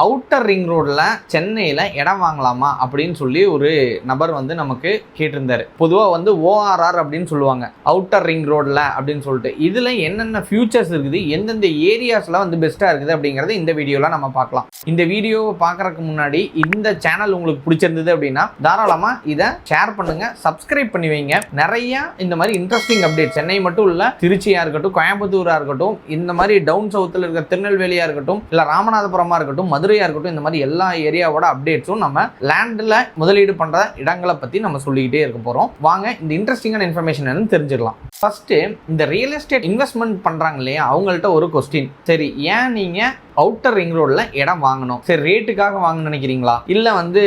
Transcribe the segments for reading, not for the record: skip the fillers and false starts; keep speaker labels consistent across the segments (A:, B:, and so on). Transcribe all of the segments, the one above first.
A: Outer ring ரோட்ல சென்னையில் இடம் வாங்கலாமா அப்படின்னு சொல்லி ஒரு நபர் வந்து நமக்கு கேட்டிருந்தாரு. பொதுவாக வந்து ORR அப்படின்னு சொல்லுவாங்க, அவுட்டர் ரிங் ரோட்ல அப்படின்னு சொல்லிட்டு. இதில் என்னென்ன ஃபியூச்சர்ஸ் இருக்குது, எந்தெந்த ஏரியாஸில் வந்து பெஸ்ட்டாக இருக்குது அப்படிங்கிறத இந்த வீடியோவில் நம்ம பார்க்கலாம். இந்த வீடியோவை பார்க்குறதுக்கு முன்னாடி இந்த சேனல் உங்களுக்கு பிடிச்சிருந்தது அப்படின்னா தாராளமாக இதை ஷேர் பண்ணுங்க, சப்ஸ்கிரைப் பண்ணி வைங்க. நிறைய இந்த மாதிரி இன்ட்ரெஸ்டிங் அப்டேட், சென்னை மட்டும் இல்லை, திருச்சியாக இருக்கட்டும், கோயம்புத்தூராக இருக்கட்டும், இந்த மாதிரி டவுன் சவுத்தில் இருக்க திருநெல்வேலியாக இருக்கட்டும், இல்லை ராமநாதபுரமாக இருக்கட்டும், மதுரையாக இருக்கட்டும், இந்த மாதிரி எல்லா ஏரியாவோட அப்டேட்ஸும் நம்ம லேண்டில் முதலீடு பண்ணுற இடங்களை பற்றி நம்ம சொல்லிக்கிட்டே இருக்க போகிறோம். வாங்க இந்த இன்ட்ரெஸ்டிங்கான இன்ஃபர்மேஷன் என்னன்னு தெரிஞ்சுக்கலாம். ஃபர்ஸ்ட்டு, இந்த ரியல் எஸ்டேட் இன்வெஸ்ட்மெண்ட் பண்ணுறாங்க இல்லையா, அவங்கள்ட்ட ஒரு கொஸ்டின். சரி, ஏன் நீங்கள் அவுட்டர் ரிங் ரோடில் இடம் வாங்கணும்? சரி, ரேட்டுக்காக வாங்கணும்னு நினைக்கிறீங்களா, இல்லை வந்து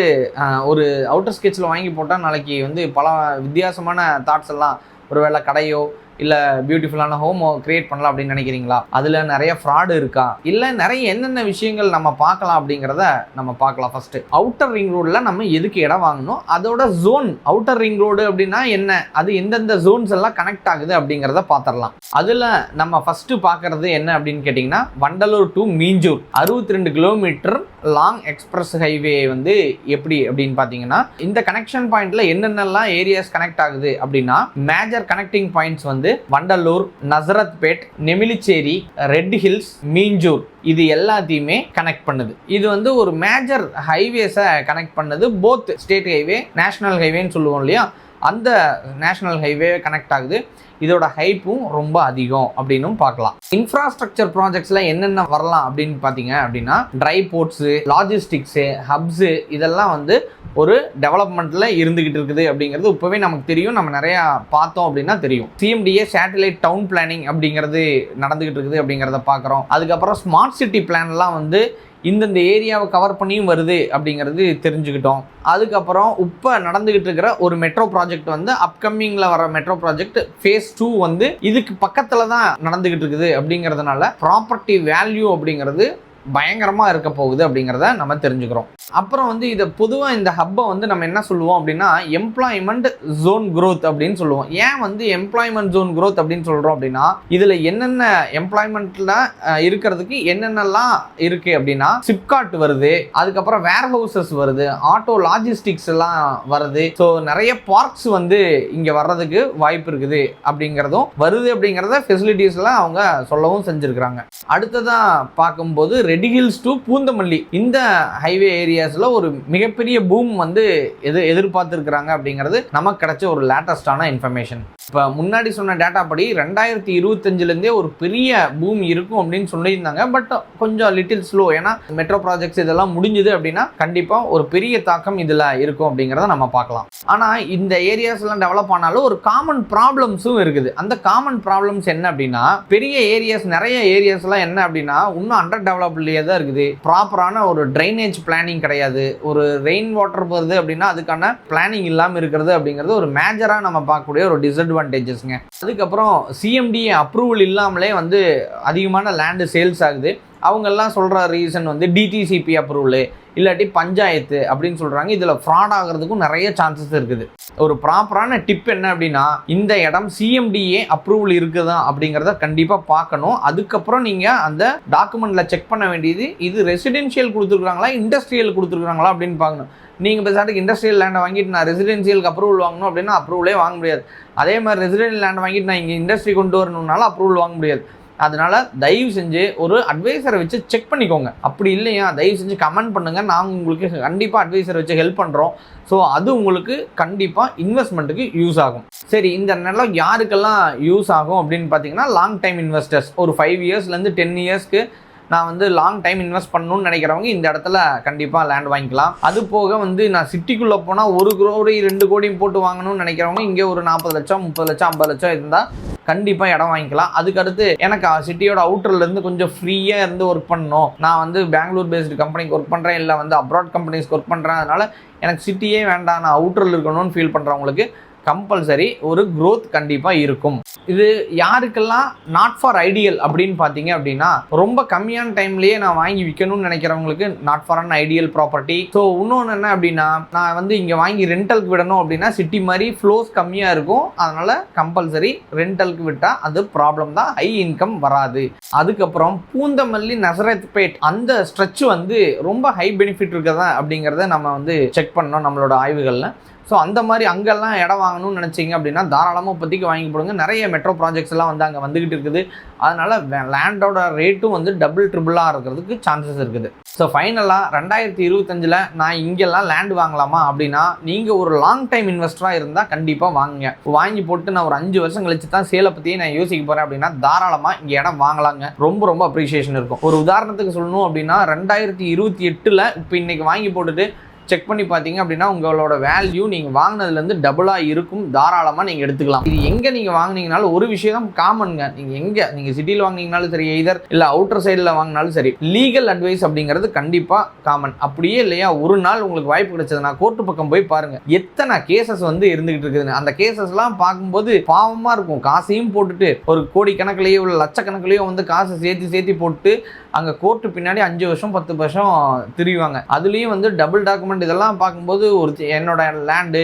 A: ஒரு அவுட்டர் ஸ்கெட்சில் வாங்கி போட்டால் நாளைக்கு வந்து பல வித்தியாசமான தாட்ஸ் எல்லாம், ஒருவேளை கடையோ இல்லை பியூட்டிஃபுல்லான ஹோமோ கிரியேட் பண்ணலாம் அப்படின்னு நினைக்கிறீங்களா? அதில் நிறைய ஃப்ராடு இருக்கா, இல்லை நிறைய என்னென்ன விஷயங்கள் நம்ம பார்க்கலாம் அப்படிங்கிறத நம்ம பார்க்கலாம். ஃபர்ஸ்ட், அவுட்டர் ரிங் ரோடில் நம்ம எதுக்கு இடம் வாங்கணும், அதோட ஜோன், அவுட்டர் ரிங் ரோடு அப்படின்னா என்ன, அது எந்தெந்த ஜோன்ஸ் எல்லாம் கனெக்ட் ஆகுது அப்படிங்கிறத பார்த்துடலாம். அதில் நம்ம ஃபர்ஸ்ட் பார்க்கறது என்ன அப்படின்னு கேட்டிங்கன்னா, Vandalur to Minjur 62 kilometre long express highway வந்து எப்படி அப்படின்னு பார்த்தீங்கன்னா, இந்த கனெக்ஷன் பாயிண்ட்ல என்னென்னலாம் ஏரியாஸ் கனெக்ட் ஆகுது அப்படின்னா, மேஜர் கனெக்டிங் பாயிண்ட்ஸ் வந்து வண்டலூர், நசரத்பேட், நெமிலிச்சேரி, ரெட் ஹில்ஸ், மீஞ்சூர், இது எல்லாத்தையுமே கனெக்ட் பண்ணுது. இது வந்து ஒரு மேஜர் ஹைவேஸை கனெக்ட் பண்ணுது. போத் ஸ்டேட் ஹைவே, நேஷனல் ஹைவேன்னு சொல்லுவோம் இல்லையா, அந்த நேஷனல் ஹைவே கனெக்ட் ஆகுது. இதோட ஹைப்பும் ரொம்ப அதிகம் அப்படின்னு பார்க்கலாம். இன்ஃப்ராஸ்ட்ரக்சர் ப்ராஜெக்ட்ஸ்ல என்னென்ன வரலாம் அப்படின்னு பார்த்தீங்க அப்படின்னா, ட்ரை போர்ட்ஸு, லாஜிஸ்டிக்ஸு, ஹப்ஸு, இதெல்லாம் வந்து ஒரு டெவலப்மெண்ட்ல இருந்துகிட்டு இருக்குது அப்படிங்கிறது இப்போவே நமக்கு தெரியும். நம்ம நிறையா பார்த்தோம் அப்படின்னா தெரியும். CMDA சேட்டலைட் டவுன் பிளானிங் அப்படிங்கிறது நடந்துகிட்டு இருக்குது அப்படிங்கிறத பார்க்குறோம். அதுக்கப்புறம் ஸ்மார்ட் சிட்டி பிளான்லாம் வந்து இந்தந்த ஏரியாவை கவர் பண்ணியும் வருது அப்படிங்கிறது தெரிஞ்சுக்கிட்டோம். அதுக்கப்புறம் இப்போ நடந்துகிட்டு இருக்கிற ஒரு மெட்ரோ ப்ராஜெக்ட் வந்து அப்கமிங்கில் வர மெட்ரோ ப்ராஜெக்ட் ஃபேஸ் 2 வந்து இதுக்கு பக்கத்தில் தான் நடந்துகிட்டு இருக்குது அப்படிங்கிறதுனால ப்ராப்பர்ட்டி வேல்யூ அப்படிங்கிறது பயங்கரமாக இருக்க போகுது அப்படிங்கிறத நம்ம தெரிஞ்சுக்கிறோம். அப்புறம் வந்து இதை பொதுவாக இந்த ஹப்பை வந்து நம்ம என்ன சொல்லுவோம் அப்படின்னா, எம்ப்ளாய்மெண்ட் ஜோன் க்ரோத் அப்படின்னு சொல்லுவோம். ஏன் வந்து எம்ப்ளாய்மெண்ட் ஜோன் க்ரோத் அப்படின்னு சொல்கிறோம் அப்படின்னா, இதில் என்னென்ன எம்ப்ளாய்மெண்ட்டில் இருக்கிறதுக்கு என்னென்னலாம் இருக்குது அப்படின்னா, சிப்காட் வருது, அதுக்கப்புறம் வேர் ஹவுசஸ் வருது, ஆட்டோ லாஜிஸ்டிக்ஸ் எல்லாம் வருது. ஸோ நிறைய பார்க்ஸ் வந்து இங்கே வர்றதுக்கு வாய்ப்பு இருக்குது அப்படிங்கிறதும் வருது அப்படிங்கிறத ஃபெசிலிட்டிஸ்லாம் அவங்க சொல்லவும் செஞ்சுருக்கிறாங்க. அடுத்ததாக பார்க்கும்போது ரெட் ஹில்ஸ் டு பூந்தமல்லி, இந்த ஹைவே ஏரியாஸில் ஒரு மிகப்பெரிய பூம் வந்து எதிர்பார்த்துருக்குறாங்க அப்படிங்கிறது நமக்கு கிடைச்ச ஒரு லேட்டஸ்டான இன்ஃபர்மேஷன். இப்போ முன்னாடி சொன்ன டேட்டா படி 2025லேருந்தே ஒரு பெரிய பூம் இருக்கும் அப்படின்னு சொல்லியிருந்தாங்க. பட் கொஞ்சம் லிட்டில் ஸ்லோ, ஏன்னா மெட்ரோ ப்ராஜெக்ட்ஸ் இதெல்லாம் முடிஞ்சுது அப்படின்னா கண்டிப்பாக ஒரு பெரிய தாக்கம் இதில் இருக்கும் அப்படிங்கிறத நம்ம பார்க்கலாம். ஆனால் இந்த ஏரியாஸ்லாம் டெவலப் ஆனாலும் ஒரு காமன் ப்ராப்ளம்ஸும் இருக்குது. அந்த காமன் ப்ராப்ளம்ஸ் என்ன அப்படின்னா, பெரிய ஏரியாஸ், நிறைய ஏரியாஸ்லாம் என்ன அப்படின்னா இன்னும் அண்டர் டெவலப்லேயே தான் இருக்குது. ப்ராப்பரான ஒரு ட்ரைனேஜ் பிளானிங் கிடையாது. ஒரு ரெயின் வாட்டர் வருது அப்படின்னா அதுக்கான பிளானிங் இல்லாமல் இருக்கிறது அப்படிங்கிறது ஒரு மேஜராக நம்ம பார்க்கக்கூடிய ஒரு டிஸ்அட்வான்டேஜஸ்ங்க. அதுக்கப்புறம் CMDA அப்ரூவல் இல்லாமலே வந்து அதிகமான லேண்டு சேல்ஸ் ஆகுது. அவங்கெல்லாம் சொல்கிற ரீசன் வந்து DTCP அப்ரூவலு இல்லாட்டி பஞ்சாயத்து அப்படின்னு சொல்கிறாங்க. இதில் ஃப்ராட் ஆகிறதுக்கும் நிறைய சான்சஸ் இருக்குது. ஒரு ப்ராப்பரான டிப் என்ன அப்படின்னா, இந்த இடம் CMDA அப்ரூவல் இருக்குதா அப்படிங்கிறத கண்டிப்பாக பார்க்கணும். அதுக்கப்புறம் நீங்கள் அந்த டாக்குமெண்ட்டில் செக் பண்ண வேண்டியது, இது ரெசிடென்ஷியல் கொடுத்துருக்குறாங்களா, இண்டஸ்ட்ரியல் கொடுத்துருக்குறாங்களா அப்படின்னு பார்க்கணும். நீங்கள் பேசாட்டுக்கு இண்டஸ்ட்ரியல் லேண்டை வாங்கிட்டு நான் ரெசிடென்ஷியலுக்கு அப்ரூவல் வாங்கணும் அப்படின்னா அப்ரூவலே வாங்க முடியாது. அதே மாதிரி ரெசிடென்ஷியல் லேண்டை வாங்கிட்டு நான் இங்கே இண்டஸ்ட்ரி கொண்டு வரணும்னாலும் அப்ரூவல் வாங்க முடியாது. அதனால தயவு செஞ்சு ஒரு அட்வைசரை வச்சு செக் பண்ணிக்கோங்க. அப்படி இல்லையா தயவு செஞ்சு கமெண்ட் பண்ணுங்கள், நாங்கள் உங்களுக்கு கண்டிப்பாக அட்வைசரை வச்சு ஹெல்ப் பண்ணுறோம். ஸோ அது உங்களுக்கு கண்டிப்பாக இன்வெஸ்ட்மெண்ட்டுக்கு யூஸ் ஆகும். சரி, இந்த நிலம் யாருக்கெல்லாம் யூஸ் ஆகும் அப்படின்னு பார்த்தீங்கன்னா, லாங் டைம் இன்வெஸ்டர்ஸ், ஒரு 5 இயர்ஸ்லேருந்து 10 இயர்ஸ்க்கு நான் வந்து லாங் டைம் இன்வெஸ்ட் பண்ணணும்னு நினைக்கிறவங்க இந்த இடத்துல கண்டிப்பாக லேண்ட் வாங்கிக்கலாம். அது போக வந்து நான் சிட்டிக்குள்ளே போனால் 1 கோடி 2 கோடியும் போட்டு வாங்கணும்னு நினைக்கிறவங்க இங்கே ஒரு 40 லட்சம் 30 லட்சம் 50 லட்சம் இருந்தால் கண்டிப்பாக இடம் வாங்கிக்கலாம். அதுக்கடுத்து எனக்கு சிட்டியோட அவுட்டர்லேருந்து கொஞ்சம் ஃப்ரீயாக இருந்து ஒர்க் பண்ணணும், நான் வந்து பெங்களூர் பேஸ்டு கம்பெனிக்கு ஒர்க் பண்ணுறேன், இல்லை வந்து அப்ராட் கம்பெனிஸ்க்கு ஒர்க் பண்ணுறேன், அதனால் எனக்கு சிட்டியே வேண்டாம், நான் அவுட்டரில் இருக்கணும்னு ஃபீல் பண்ணுறவங்களுக்கு கம்பல்சரி ஒரு growth கண்டிப்பாக இருக்கும். இது யாருக்கெல்லாம் நாட் ஃபார் ஐடியல் அப்படின்னு பார்த்தீங்க அப்படின்னா, ரொம்ப கம்மியான டைம்லேயே நான் வாங்கி விற்கணும்னு நினைக்கிறவங்களுக்கு not for an ideal property. So இன்னொன்று என்ன அப்படின்னா, நான் வந்து இங்கே வாங்கி ரெண்டலுக்கு விடணும் அப்படின்னா சிட்டி மாதிரி ஃப்ளோஸ் கம்மியாக இருக்கும். அதனால் கம்பல்சரி ரெண்டலுக்கு விட்டால் அது ப்ராப்ளம் தான், ஹை இன்கம் வராது. அதுக்கப்புறம் பூந்தமல்லி நசரத்பேட் அந்த ஸ்ட்ரெச் வந்து ரொம்ப ஹை பெனிஃபிட் இருக்குதா அப்படிங்கிறத நம்ம வந்து செக் பண்ணோம் நம்மளோட ஆய்வுகளில். ஸோ அந்த மாதிரி அங்கெல்லாம் இடம் வாங்கணும்னு நினச்சிங்க அப்படின்னா தாராளமாக இப்போதைக்கு வாங்கி போடுங்க. நிறைய மெட்ரோ ப்ராஜெக்ட்ஸ் எல்லாம் வந்து அங்கே வந்துக்கிட்டு இருக்குது. அதனால் லேண்டோட ரேட்டும் வந்து டபுள் ட்ரிபிளாக இருக்கிறதுக்கு சான்சஸ் இருக்குது. ஸோ ஃபைனலாக 2025 நான் இங்கெல்லாம் லேண்ட் வாங்கலாமா அப்படின்னா, நீங்கள் ஒரு லாங் டைம் இன்வெஸ்டராக இருந்தால் கண்டிப்பாக வாங்குங்க. வாங்கி போட்டு நான் ஒரு 5 வருஷம் கழிச்சு தான் சேலை பற்றியே நான் யோசிக்க போகிறேன் அப்படின்னா தாராளமாக இங்கே இடம் வாங்கலாங்க. ரொம்ப அப்ரிஷியேஷன் இருக்கும். ஒரு உதாரணத்துக்கு சொல்லணும் அப்படின்னா 2028 இப்போ இன்றைக்கி வாங்கி போட்டுட்டு செக் பண்ணி பார்த்தீங்க அப்படின்னா உங்களோட வேல்யூ நீங்கள் வாங்கினதுலேருந்து டபுளாக இருக்கும். தாராளமாக நீங்கள் எடுத்துக்கலாம். இது எங்கே நீங்கள் வாங்கினீங்கனாலும் ஒரு விஷயம் தான் காமனுங்க. நீங்கள் சிட்டியில் வாங்கினீங்கனாலும் சரி, எய்தர் இல்லை அவுட்டர் சைடில் வாங்கினாலும் சரி, லீகல் அட்வைஸ் அப்படிங்கிறது கண்டிப்பாக காமன். அப்படியே இல்லையா, ஒரு நாள் உங்களுக்கு வாய்ப்பு கிடைச்சதுன்னா கோர்ட்டு பக்கம் போய் பாருங்கள் எத்தனை கேசஸ் வந்து இருந்துகிட்டு இருக்குதுன்னு. அந்த கேசஸ்லாம் பார்க்கும்போது பாவமாக இருக்கும். காசையும் போட்டுட்டு ஒரு கோடி கணக்கிலேயோ இல்லை லட்சக்கணக்கிலேயோ வந்து காசை சேர்த்து போட்டு அங்கே கோர்ட்டு பின்னாடி 5 வருஷம் 10 வருஷம் திரிவாங்க. அதுலேயும் வந்து டபுள் டாக்குமெண்ட் இதெல்லாம் பார்க்கும்போது என்னோட லேண்டு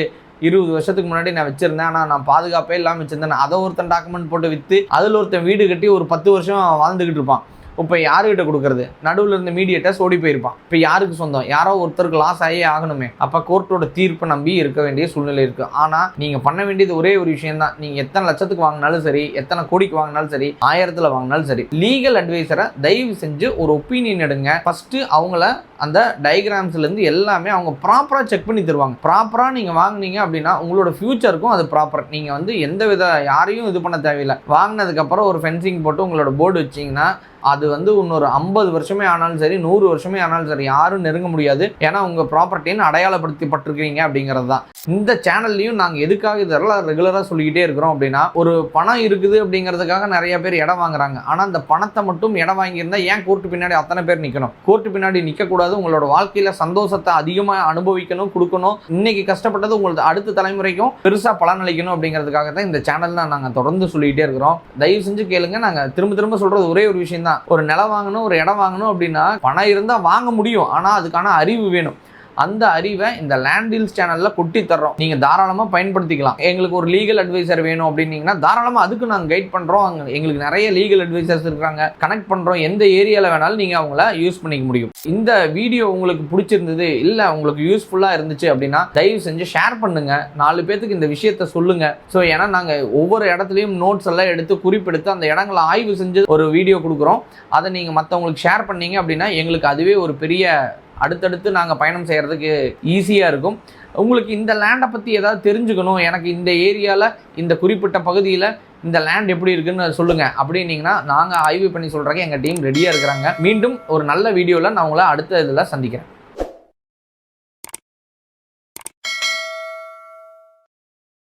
A: 20 வருஷத்துக்கு முன்னாடி நான் வச்சிருந்தேன், ஆனால் நான் பாதுகாப்பே இல்லாமல் வச்சிருந்தேன். அதை ஒருத்தன் டாக்குமெண்ட் போட்டு விற்று அதில் ஒருத்தன் வீடு கட்டி ஒரு 10 வருஷம் வாழ்ந்துக்கிட்டு இருப்பான். இப்போ யாருக்கிட்ட கொடுக்குறது? நடுவில் இருந்த மீடியேட்டர்ஸ் ஓடி போயிருப்பான். இப்போ யாருக்கு சொந்தம்? யாரோ ஒருத்தருக்கு லாஸ் ஆகியே ஆகணுமே. அப்போ கோர்ட்டோட தீர்ப்பை நம்பி இருக்க வேண்டிய சூழ்நிலை இருக்குது. ஆனால் நீங்கள் பண்ண வேண்டியது ஒரே ஒரு விஷயம் தான். நீங்கள் எத்தனை லட்சத்துக்கு வாங்கினாலும் சரி, எத்தனை கோடிக்கு வாங்கினாலும் சரி, 1000ல் வாங்கினாலும் சரி, லீகல் அட்வைசரை தயவு செஞ்சு ஒரு ஒப்பீனியன் எடுங்க. ஃபஸ்ட்டு அவங்கள அந்த டயக்ராம்ஸ்லேருந்து எல்லாமே அவங்க ப்ராப்பராக செக் பண்ணி தருவாங்க. ப்ராப்பராக நீங்கள் வாங்கினீங்க அப்படின்னா உங்களோட ஃபியூச்சருக்கும் அது ப்ராப்பர். நீங்கள் வந்து எந்த வித யாரையும் இது பண்ண தேவையில்லை. வாங்கினதுக்கப்புறம் ஒரு ஃபென்சிங் போட்டு உங்களோட போர்டு வச்சிங்கன்னா அது வந்து இன்னொரு 50 வருஷமே ஆனாலும் சரி, 100 வருஷமே ஆனாலும் சரி, யாரும் நெருங்க முடியாது. ஏன்னா உங்கள் ப்ராப்பர்ட்டின்னு அடையாளப்படுத்தப்பட்டிருக்கீங்க அப்படிங்கிறது தான். இந்த சேனல்லையும் நாங்கள் எதுக்காக இதெல்லாம் ரெகுலராக சொல்லிக்கிட்டே இருக்கிறோம் அப்படின்னா, ஒரு பணம் இருக்குது அப்படிங்கிறதுக்காக நிறைய பேர் இடம் வாங்குறாங்க. ஆனால் அந்த பணத்தை மட்டும் இடம் வாங்கியிருந்தா ஏன் கோர்ட்டு பின்னாடி அத்தனை பேர் நிற்கணும்? கோர்ட்டு பின்னாடி நிற்கக்கூடாது. உங்களோட வாழ்க்கையில் சந்தோஷத்தை அதிகமாக அனுபவிக்கணும், கொடுக்கணும். இன்னைக்கு கஷ்டப்பட்டது உங்களுக்கு அடுத்த தலைமுறைக்கும் பெருசாக பலனளிக்கணும் அப்படிங்கிறதுக்காக தான் இந்த சேனலில் நாங்கள் தொடர்ந்து சொல்லிக்கிட்டே இருக்கிறோம். தயவு செஞ்சு கேளுங்க. நாங்கள் திரும்ப சொல்கிறது ஒரே ஒரு விஷயம் தான். ஒரு நிலம் வாங்கணும், ஒரு இடம் வாங்கணும் அப்படின்னா பணம் இருந்தால் வாங்க முடியும். ஆனால் அதுக்கான அறிவு வேணும். அந்த அறிவை இந்த லேண்ட் டீல்ஸ் சேனலில் கொட்டி தர்றோம். நீங்கள் தாராளமாக பயன்படுத்திக்கலாம். எங்களுக்கு ஒரு லீகல் அட்வைசர் வேணும் அப்படின்னீங்கன்னா தாராளமாக அதுக்கு நாங்கள் கைட் பண்ணுறோம். எங்களுக்கு நிறைய லீகல் அட்வைசர்ஸ் இருக்காங்க, கனெக்ட் பண்ணுறோம். எந்த ஏரியாவில் வேணாலும் நீங்கள் அவங்கள யூஸ் பண்ணிக்க முடியும். இந்த வீடியோ உங்களுக்கு பிடிச்சிருந்தது, இல்லை உங்களுக்கு யூஸ்ஃபுல்லாக இருந்துச்சு அப்படின்னா தயவு செஞ்சு ஷேர் பண்ணுங்கள். 4 பேத்துக்கு இந்த விஷயத்த சொல்லுங்கள். ஸோ ஏன்னா நாங்கள் ஒவ்வொரு இடத்துலையும் நோட்ஸ் எல்லாம் எடுத்து குறிப்பெடுத்து அந்த இடங்களை ஆய்வு செஞ்சு ஒரு வீடியோ கொடுக்குறோம். அதை நீங்கள் மற்றவங்களுக்கு ஷேர் பண்ணீங்க அப்படின்னா எங்களுக்கு அதுவே ஒரு பெரிய அடுத்தடுத்து நாங்கள் பயணம் செய்கிறதுக்கு ஈஸியாக இருக்கும். உங்களுக்கு இந்த லேண்டை பற்றி ஏதாவது தெரிஞ்சுக்கணும், எனக்கு இந்த ஏரியாவில் இந்த குறிப்பிட்ட பகுதியில் இந்த லேண்ட் எப்படி இருக்குன்னு சொல்லுங்கள் அப்படின்னீங்கன்னா நாங்கள் ஆய்வு பண்ணி சொல்கிறக்கு எங்கள் டீம் ரெடியாக இருக்கிறாங்க. மீண்டும் ஒரு நல்ல வீடியோவில் நான் உங்களை அடுத்த இதில் சந்திக்கிறேன்.